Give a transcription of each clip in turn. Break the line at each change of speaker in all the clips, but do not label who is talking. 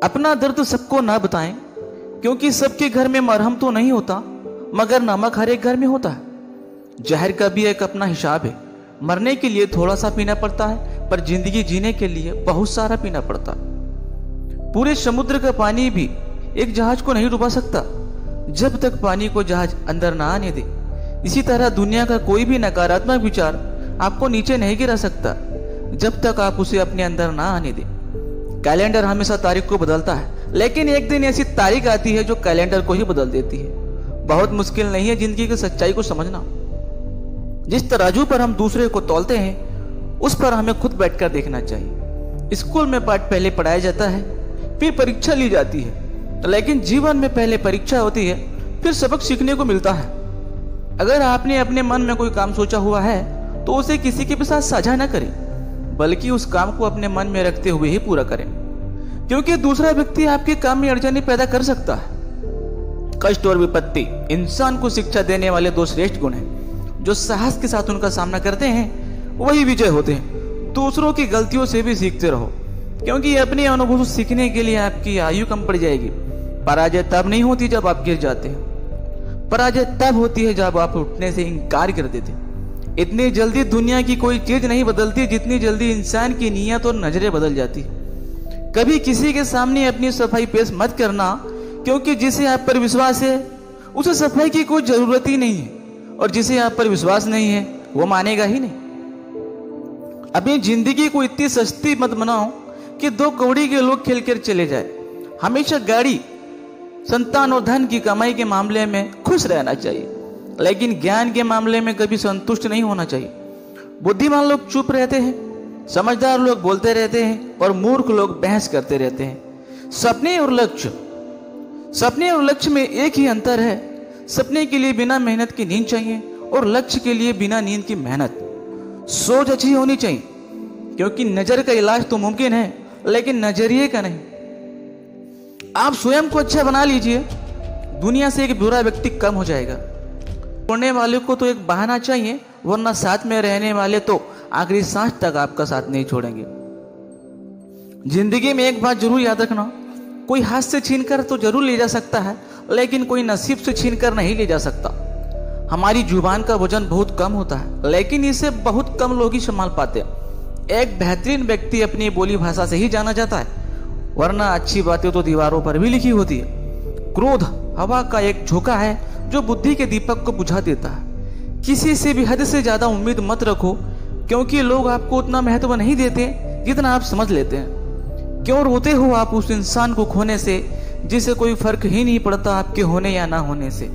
अपना दर्द सबको ना बताएं, क्योंकि सबके घर में मरहम तो नहीं होता, मगर नमक हर एक घर में होता है। जहर का भी एक अपना हिसाब है। मरने के लिए थोड़ा सा पीना पड़ता है, पर जिंदगी जीने के लिए बहुत सारा पीना पड़ता है। पूरे समुद्र का पानी भी एक जहाज को नहीं डुबा सकता जब तक पानी को जहाज अंदर ना आने दे। इसी तरह दुनिया का कोई भी नकारात्मक विचार आपको नीचे नहीं गिरा सकता जब तक आप उसे अपने अंदर ना आने दे। कैलेंडर हमेशा तारीख को बदलता है, लेकिन एक दिन ऐसी तारीख आती है जो कैलेंडर को ही बदल देती है। बहुत मुश्किल नहीं है जिंदगी की सच्चाई को समझना। जिस तराजू पर हम दूसरे को तौलते हैं, उस पर हमें खुद बैठकर देखना चाहिए। स्कूल में पाठ पहले पढ़ाया जाता है, फिर परीक्षा ली जाती है, लेकिन जीवन में पहले परीक्षा होती है, फिर सबक सीखने को मिलता है। अगर आपने अपने मन में कोई काम सोचा हुआ है तो उसे किसी के साथ साझा न करें, बल्कि उस काम को अपने मन में रखते हुए ही पूरा करें, क्योंकि दूसरा व्यक्ति आपके काम में अड़चने पैदा कर सकता है। कष्ट और विपत्ति इंसान को शिक्षा देने वाले दो श्रेष्ठ गुण हैं। जो साहस के साथ उनका सामना करते हैं वही विजय होते हैं। दूसरों की गलतियों से भी सीखते रहो, क्योंकि अपने अनुभव से सीखने के लिए आपकी आयु कम पड़ जाएगी। पराजय तब नहीं होती जब आप गिर जाते हैं, पराजय तब होती है जब आप उठने से इनकार कर देते हैं। इतनी जल्दी दुनिया की कोई चीज नहीं बदलती जितनी जल्दी इंसान की नीयत और नजरें बदल जाती। कभी किसी के सामने अपनी सफाई पेश मत करना, क्योंकि जिसे आप पर विश्वास है उसे सफाई की कोई जरूरत ही नहीं है, और जिसे आप पर विश्वास नहीं है वो मानेगा ही नहीं। अपनी जिंदगी को इतनी सस्ती मत बनाओ कि दो कौड़ी के लोग खेल कर चले जाए। हमेशा गाड़ी, संतान और धन की कमाई के मामले में खुश रहना चाहिए, लेकिन ज्ञान के मामले में कभी संतुष्ट नहीं होना चाहिए। बुद्धिमान लोग चुप रहते हैं, समझदार लोग बोलते रहते हैं, और मूर्ख लोग बहस करते रहते हैं। सपने और लक्ष्य में एक ही अंतर है। सपने के लिए बिना मेहनत की नींद चाहिए, और लक्ष्य के लिए बिना नींद की मेहनत। सोच अच्छी होनी चाहिए, क्योंकि नजर का इलाज तो मुमकिन है, लेकिन नजरिए का नहीं। आप स्वयं को अच्छा बना लीजिए, दुनिया से एक बुरा व्यक्ति कम हो जाएगा। छोड़ने वाले को तो एक बहाना चाहिए, वरना साथ में रहने वाले तो आखिरी सांस तक आपका साथ नहीं छोड़ेंगे। जिंदगी में एक बात जरूर याद रखना, कोई हाथ से छीनकर तो जरूर ले जा सकता है, लेकिन कोई नसीब से छीनकर नहीं ले जा सकता। हमारी जुबान का वजन बहुत कम होता है, लेकिन इसे बहुत कम लोग ही संभाल पाते हैं। एक बेहतरीन व्यक्ति अपनी बोली भाषा से ही जाना जाता है, वरना अच्छी बातें तो दीवारों पर भी लिखी होती है। क्रोध हवा का एक झोंका है जो बुद्धि के दीपक को बुझा देता है। किसी से भी हद से ज्यादा उम्मीद मत रखो, क्योंकि लोग आपको उतना महत्व नहीं देते जितना आप समझ लेते हैं। क्यों रोते हो आप उस इंसान को खोने से जिसे कोई फर्क ही नहीं पड़ता आपके होने या ना होने से।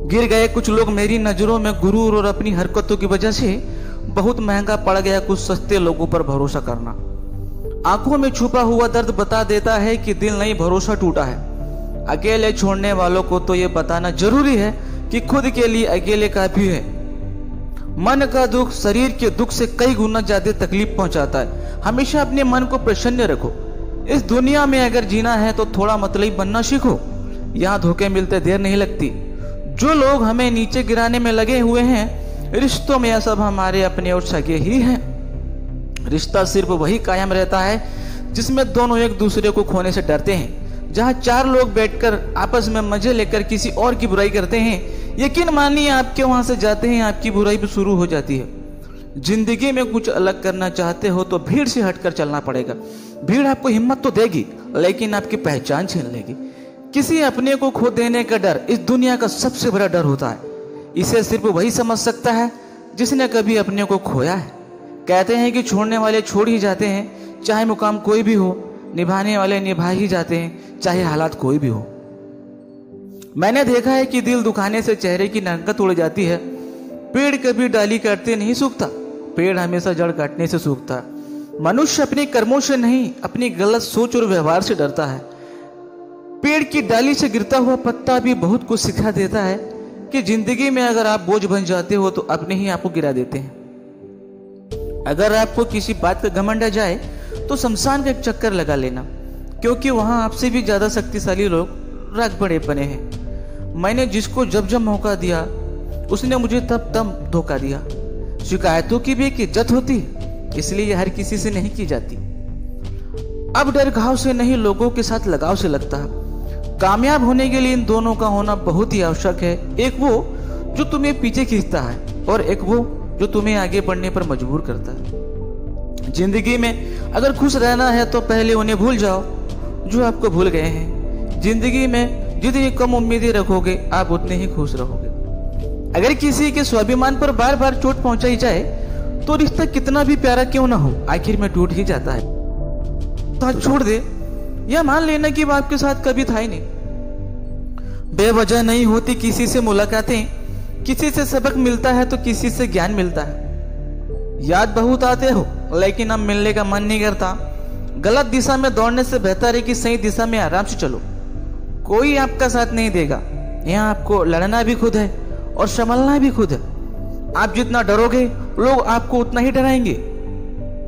गिर गए कुछ लोग मेरी नजरों में गुरूर और अपनी हरकतों की वजह से। बहुत महंगा पड़ गया कुछ सस्ते लोगों पर भरोसा करना। आंखों में छुपा हुआ दर्द बता देता है कि दिल नहीं, भरोसा टूटा है। अकेले छोड़ने वालों को तो ये बताना जरूरी है कि खुद के लिए अकेले काफी है। मन का दुख शरीर के दुख से कई गुना ज्यादा तकलीफ पहुंचाता है। हमेशा अपने मन को प्रसन्न रखो। इस दुनिया में अगर जीना है तो थोड़ा मतलबी बनना सीखो। यहाँ धोखे मिलते देर नहीं लगती। जो लोग हमें नीचे गिराने में लगे हुए हैं, रिश्तों में यह सब हमारे अपने और सगे ही हैं। रिश्ता सिर्फ वही कायम रहता है जिसमें दोनों एक दूसरे को खोने से डरते हैं। जहाँ चार लोग बैठकर आपस में मजे लेकर किसी और की बुराई करते हैं, यकीन मानिए आपके वहां से जाते हैं आपकी बुराई भी शुरू हो जाती है। जिंदगी में कुछ अलग करना चाहते हो तो भीड़ से हटकर चलना पड़ेगा। भीड़ आपको हिम्मत तो देगी, लेकिन आपकी पहचान छीन लेगी। किसी अपने को खो देने का डर इस दुनिया का सबसे बड़ा डर होता है। इसे सिर्फ वही समझ सकता है जिसने कभी अपने को खोया है। कहते हैं कि छोड़ने वाले छोड़ ही जाते हैं, चाहे मुकाम कोई भी हो। निभाने वाले निभा ही जाते हैं, चाहे हालात कोई भी हो। मैंने देखा है कि दिल दुखाने से चेहरे की रंगत उड़ जाती है। पेड़ कभी डाली काटते नहीं सूखता, पेड़ हमेशा जड़ काटने से सूखता। मनुष्य अपने कर्मों से नहीं, अपनी गलत सोच और व्यवहार से डरता है। पेड़ की डाली से गिरता हुआ पत्ता भी बहुत कुछ सिखा देता है कि जिंदगी में अगर आप बोझ बन जाते हो तो अपने ही आपको गिरा देते हैं। अगर आपको किसी बात का घमंड आ जाए तो शमशान का एक चक्कर लगा लेना, क्योंकि वहां आपसे भी ज्यादा शक्तिशाली लोग रख बड़े बने हैं। मैंने जिसको जब जब मौका दिया उसने मुझे तब तब धोखा दिया। शिकायतों की भी एक इज्जत होती है, इसलिए हर किसी से नहीं की जाती। अब डर घाव से नहीं, लोगों के साथ लगाव से लगता है। कामयाब होने के लिए इन दोनों का होना बहुत ही आवश्यक है। एक वो जो तुम्हें पीछे खींचता है और एक वो जो तुम्हें आगे बढ़ने पर मजबूर करता है। जिंदगी में अगर खुश रहना है तो पहले उन्हें भूल जाओ जो आपको भूल गए हैं। जिंदगी में जितनी कम उम्मीदें रखोगे आप उतने ही खुश रहोगे। अगर किसी के स्वाभिमान पर बार बार चोट पहुंचाई जाए तो रिश्ता कितना भी प्यारा क्यों ना हो आखिर में टूट ही जाता है। साथ छोड़ दे या मान लेना कि वो आपके साथ कभी था ही नहीं। बेवजह नहीं होती किसी से मुलाकातें, किसी से सबक मिलता है तो किसी से ज्ञान मिलता है। याद बहुत आते हो लेकिन अब मिलने का मन नहीं करता। गलत दिशा में दौड़ने से बेहतर है कि सही दिशा में आराम से चलो। कोई आपका साथ नहीं देगा। यहाँ आपको लड़ना भी खुद है और संभलना भी खुद है। आप जितना डरोगे लोग आपको उतना ही डराएंगे,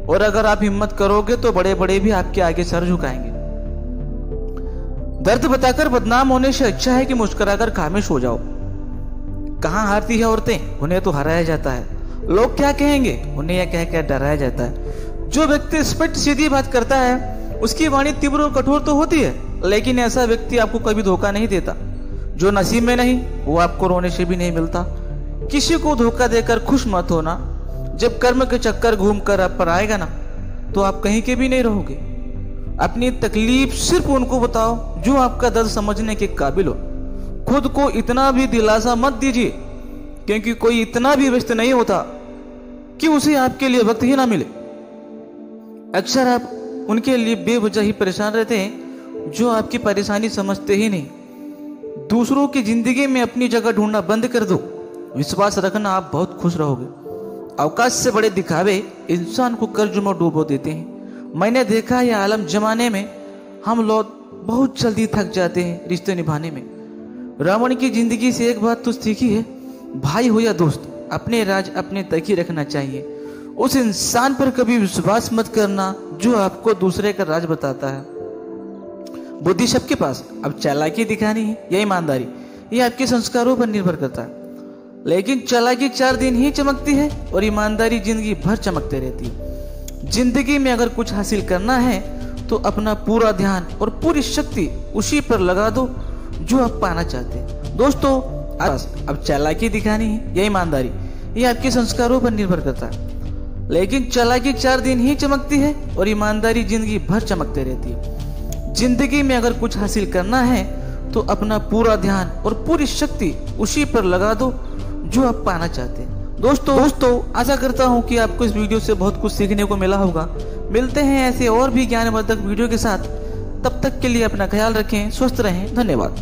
और अगर आप हिम्मत करोगे तो बड़े बड़े भी आपके आगे सर झुकाएंगे। दर्द बताकर बदनाम होने से अच्छा है कि मुस्कुराकर खामोश हो जाओ। कहाँ हारती है औरतें, उन्हें तो हराया जाता है। लोग क्या कहेंगे, उन्हें यह कहकर डराया जाता है। जो व्यक्ति स्पष्ट सीधी बात करता है उसकी वाणी तीव्र और कठोर तो होती है, लेकिन ऐसा व्यक्ति आपको कभी धोखा नहीं देता। जो नसीब में नहीं वो आपको रोने से भी नहीं मिलता। किसी को धोखा देकर खुश मत होना। जब कर्म के चक्कर घूमकर आप पर आएगा ना तो आप कहीं के भी नहीं रहोगे। अपनी तकलीफ सिर्फ उनको बताओ जो आपका दर्द समझने के काबिल हो। खुद को इतना भी दिलासा मत दीजिए, क्योंकि कोई इतना भी व्यस्त नहीं होता कि उसे आपके लिए वक्त ही ना मिले। अक्सर आप उनके लिए बेवजह ही परेशान रहते हैं जो आपकी परेशानी समझते ही नहीं। दूसरों की जिंदगी में अपनी जगह ढूंढना बंद कर दो। विश्वास रखना, आप बहुत खुश रहोगे। अवकाश से बड़े दिखावे इंसान को कर्ज में डूबो देते हैं। मैंने देखा यह आलम जमाने में हम लोग बहुत जल्दी थक जाते हैं रिश्ते निभाने में। रावण की जिंदगी से एक बात तो सीखी है, भाई हो या दोस्त, अपने राज अपने तक ही रखना चाहिए। उस इंसान पर कभी विश्वास मत करना जो आपको दूसरे का राज बताता है। बुद्धि सबके पास, अब चालाकी दिखानी है या ईमानदारी, ये आपके संस्कारों पर निर्भर करता है। लेकिन चालाकी 4 दिन ही चमकती है और ईमानदारी जिंदगी भर चमकते रहती है। जिंदगी में अगर कुछ हासिल करना है तो अपना पूरा ध्यान और पूरी शक्ति उसी पर लगा दो जो आप पाना चाहते हैं। दोस्तों, अब चालाकी दिखानी है या ईमानदारी, ये आपके संस्कारों पर निर्भर करता है। लेकिन चालाकी 4 दिन ही चमकती है और ईमानदारी जिंदगी भर चमकते रहती है। जिंदगी में अगर कुछ हासिल करना है तो अपना पूरा ध्यान और पूरी शक्ति उसी पर लगा दो जो आप पाना चाहते हैं। दोस्तों आशा करता हूँ कि आपको इस वीडियो से बहुत कुछ सीखने को मिला होगा। मिलते हैं ऐसे और भी ज्ञानवर्धक वीडियो के साथ। तब तक के लिए अपना ख्याल रखें, स्वस्थ रहें। धन्यवाद।